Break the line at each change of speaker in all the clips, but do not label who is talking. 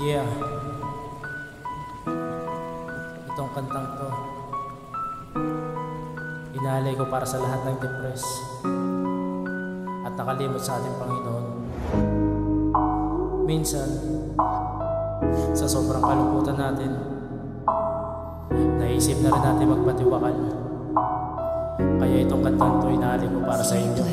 Yeah, itong kantang to inalay ko para sa lahat ng depress at nakalimot sa ating Panginoon. Minsan, sa sobrang kalungkutan natin, naisip na rin natin magpatiwakal. Kaya itong kantang to inalay ko para sa inyo.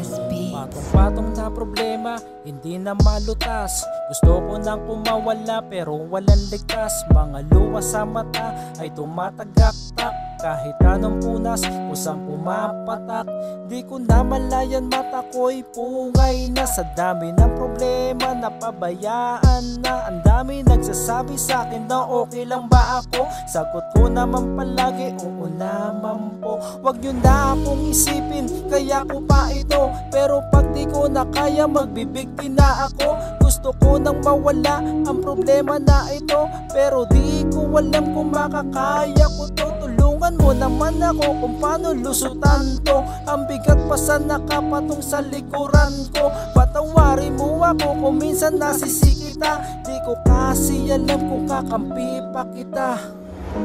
Patong-patong na problema, hindi na malutas. Gusto ko nang kumawala pero walang ligtas. Mga luha sa mata ay tumatagaktak. Kahit anong punas, kusang pumapatak. Di ko na malayan, mata ko'y pungay na. Sa dami ng problema, napabayaan na. Ang dami nagsasabi sa akin na okay lang ba ako. Sagot ko naman palagi, oo naman po. Wag nyo na akong isipin, kaya ko pa ito. Pero pag di ko na kaya, magbibigti na ako. Gusto ko nang mawala ang problema na ito, pero di ko alam kung makakaya ko to. Tulungan mo naman ako kung paano lusutan to. Ang bigat pa sa nakapatong sa likuran ko. Patawarin mo ako kung minsan nasisikita. Di ko kasi alam kung kakampi pa kita.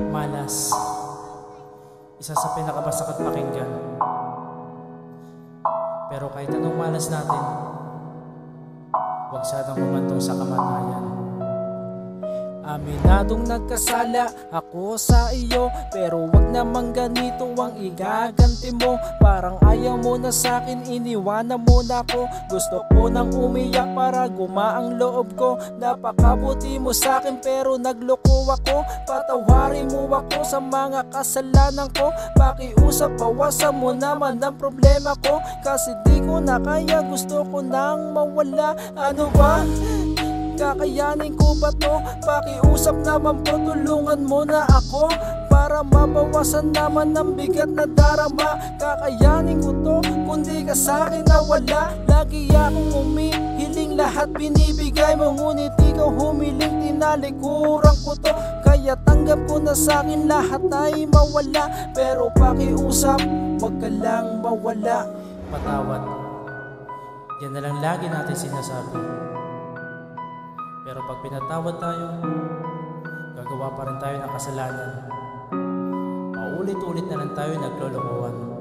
Malas, isa sa pinakamasakit pakinggan. Pero kahit anong malas natin, huwag sanang humantong sa kamatayan.
Aminadong nagkasala ako sa iyo, pero wag namang ganito ang igaganti mo. Parang ayaw mo na sa'kin, iniwanan mo na ako. Gusto ko nang umiyak para gumaang loob ko. Napakabuti mo sa'kin pero nagloko ako. Patawarin mo ako sa mga kasalanan ko. Pakiusap, bawasan mo naman ang problema ko. Kasi di ko na kaya, gusto ko nang mawala. Ano ba? Kakayanin ko ba to? Pakiusap naman po, tulungan mo na ako para mabawasan naman ang bigat na darama. Kakayanin ko to, kundi ka sa'kin nawala. Lagi akong humihiling, lahat binibigay mo, ngunit ikaw humiling, tinalikuran ko to. Kaya tanggap ko na sa'kin lahat ay mawala. Pero pakiusap, wag ka lang mawala.
Patawad, yan na lang lagi natin sinasabi. Pero pag pinatawad tayo, gagawa pa rin tayo ng kasalanan. Paulit-ulit na lang tayo naglolokohan.